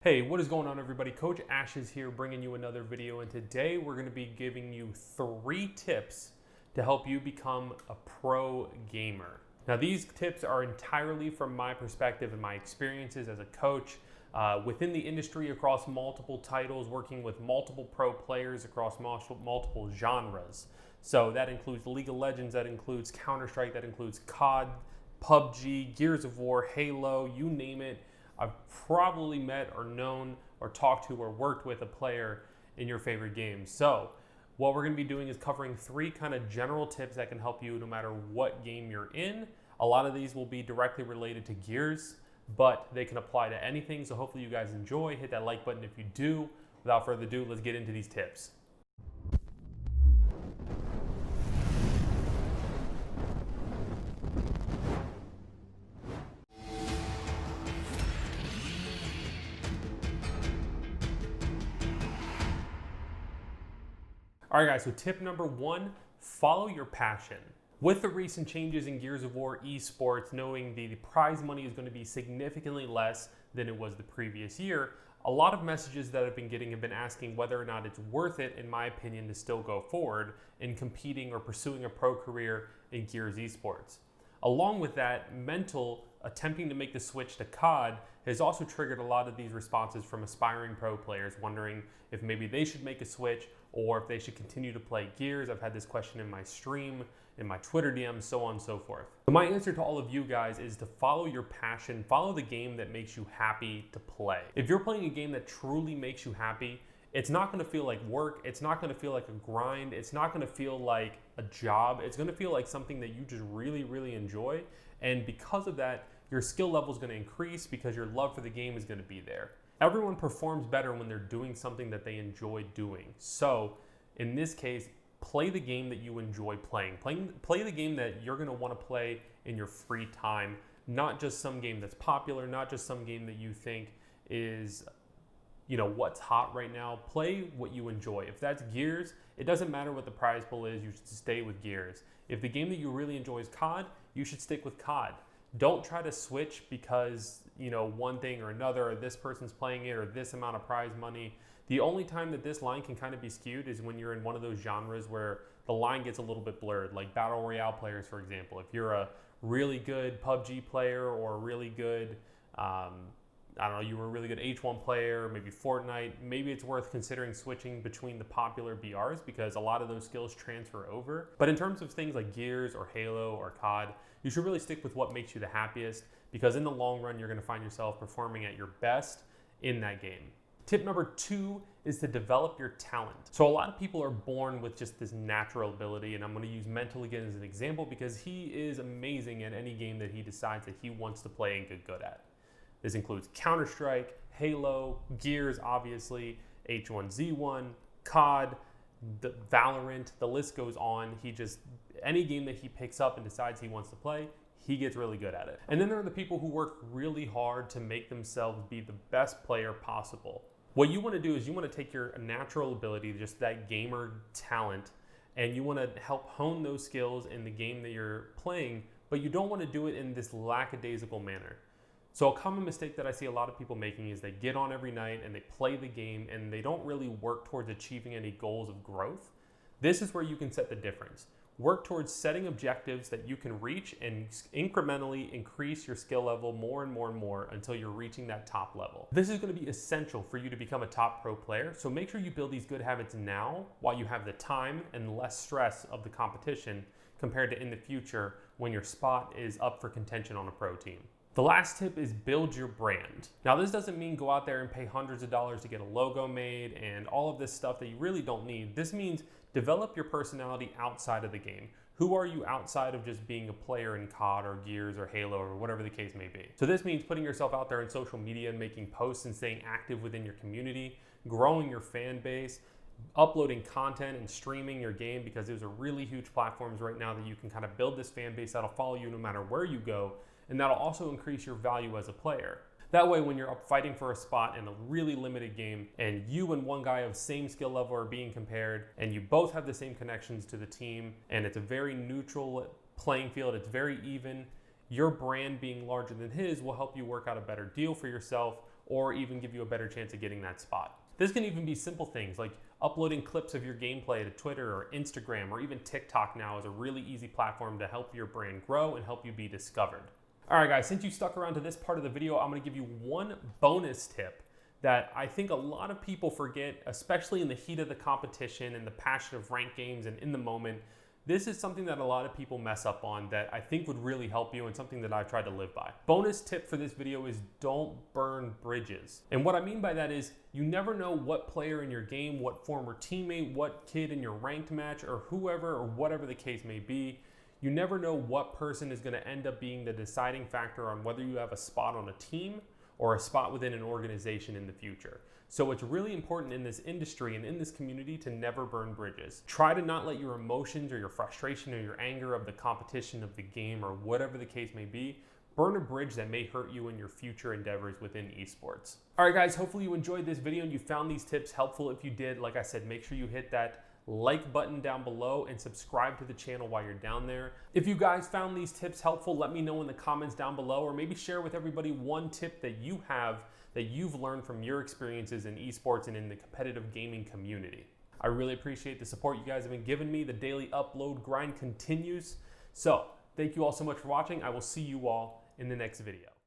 Hey, what is going on everybody? Coach Ashes here bringing you another video, and today we're going to be giving you 3 tips to help you become a pro gamer. Now these tips are entirely from my perspective and my experiences as a coach within the industry across multiple titles, working with multiple pro players across multiple genres. So that includes League of Legends, that includes Counter-Strike, that includes COD, PUBG, Gears of War, Halo, you name it. I've probably met or known or talked to or worked with a player in your favorite game. So what we're going to be doing is covering 3 kind of general tips that can help you no matter what game you're in. A lot of these will be directly related to Gears, but they can apply to anything. So hopefully you guys enjoy. Hit that like button if you do. Without further ado, let's get into these tips. All right, guys, so tip number 1, follow your passion. With the recent changes in Gears of War esports, knowing the prize money is going to be significantly less than it was the previous year, a lot of messages that I've been getting have been asking whether or not it's worth it, in my opinion, to still go forward in competing or pursuing a pro career in Gears esports. Along with that, mental attempting to make the switch to COD has also triggered a lot of these responses from aspiring pro players wondering if maybe they should make a switch or if they should continue to play Gears. I've had this question in my stream, in my Twitter DMs, so on and so forth. So my answer to all of you guys is to follow your passion, follow the game that makes you happy to play. If you're playing a game that truly makes you happy, it's not going to feel like work, it's not going to feel like a grind, it's not going to feel like a job, it's going to feel like something that you just really enjoy, and because of that, your skill level is going to increase because your love for the game is going to be there. Everyone performs better when they're doing something that they enjoy doing. So in this case, play the game that you enjoy playing. Play the game that you're going to want to play in your free time, not just some game that's popular, not just some game that you think is what's hot right now. Play what you enjoy. If that's Gears, it doesn't matter what the prize pool is, you should stay with Gears. If the game that you really enjoy is COD, you should stick with COD. Don't try to switch because one thing or another, or this person's playing it, or this amount of prize money. The only time that this line can kind of be skewed is when you're in one of those genres where the line gets a little bit blurred, like Battle Royale players, for example. If you're a really good PUBG player or a really good you were a really good H1 player, maybe Fortnite, maybe it's worth considering switching between the popular BRs because a lot of those skills transfer over. But in terms of things like Gears or Halo or COD, you should really stick with what makes you the happiest because in the long run, you're going to find yourself performing at your best in that game. Tip number 2 is to develop your talent. So a lot of people are born with just this natural ability, and I'm going to use Mental again as an example because he is amazing at any game that he decides that he wants to play and get good at. This includes Counter-Strike, Halo, Gears, obviously, H1Z1, COD, Valorant, the list goes on. Any game that he picks up and decides he wants to play, he gets really good at it. And then there are the people who work really hard to make themselves be the best player possible. What you want to do is you want to take your natural ability, just that gamer talent, and you want to help hone those skills in the game that you're playing, but you don't want to do it in this lackadaisical manner. So a common mistake that I see a lot of people making is they get on every night and they play the game and they don't really work towards achieving any goals of growth. This is where you can set the difference. Work towards setting objectives that you can reach and incrementally increase your skill level more and more until you're reaching that top level. This is going to be essential for you to become a top pro player. So make sure you build these good habits now while you have the time and less stress of the competition compared to in the future when your spot is up for contention on a pro team. The last tip is build your brand. Now this doesn't mean go out there and pay hundreds of dollars to get a logo made and all of this stuff that you really don't need. This means develop your personality outside of the game. Who are you outside of just being a player in COD or Gears or Halo or whatever the case may be? So this means putting yourself out there in social media, making posts and staying active within your community, growing your fan base, uploading content and streaming your game because those are really huge platforms right now that you can kind of build this fan base that'll follow you no matter where you go. And that'll also increase your value as a player. That way, when you're up fighting for a spot in a really limited game and you and one guy of same skill level are being compared and you both have the same connections to the team and it's a very neutral playing field, it's very even, your brand being larger than his will help you work out a better deal for yourself or even give you a better chance of getting that spot. This can even be simple things like uploading clips of your gameplay to Twitter or Instagram, or even TikTok now is a really easy platform to help your brand grow and help you be discovered. All right, guys, since you stuck around to this part of the video, I'm gonna give you one bonus tip that I think a lot of people forget, especially in the heat of the competition and the passion of ranked games and in the moment. This is something that a lot of people mess up on that I think would really help you, and something that I've tried to live by. Bonus tip for this video is don't burn bridges. And what I mean by that is you never know what player in your game, what former teammate, what kid in your ranked match, or whoever or whatever the case may be, you never know what person is going to end up being the deciding factor on whether you have a spot on a team or a spot within an organization in the future. So it's really important in this industry and in this community to never burn bridges. Try to not let your emotions or your frustration or your anger of the competition of the game or whatever the case may be, burn a bridge that may hurt you in your future endeavors within esports. All right, guys, hopefully you enjoyed this video and you found these tips helpful. If you did, like I said, make sure you hit that like button down below and subscribe to the channel while you're down there. If you guys found these tips helpful, let me know in the comments down below, or maybe share with everybody one tip that you have that you've learned from your experiences in esports and in the competitive gaming community. I really appreciate the support you guys have been giving me. The daily upload grind continues. So thank you all so much for watching. I will see you all in the next video.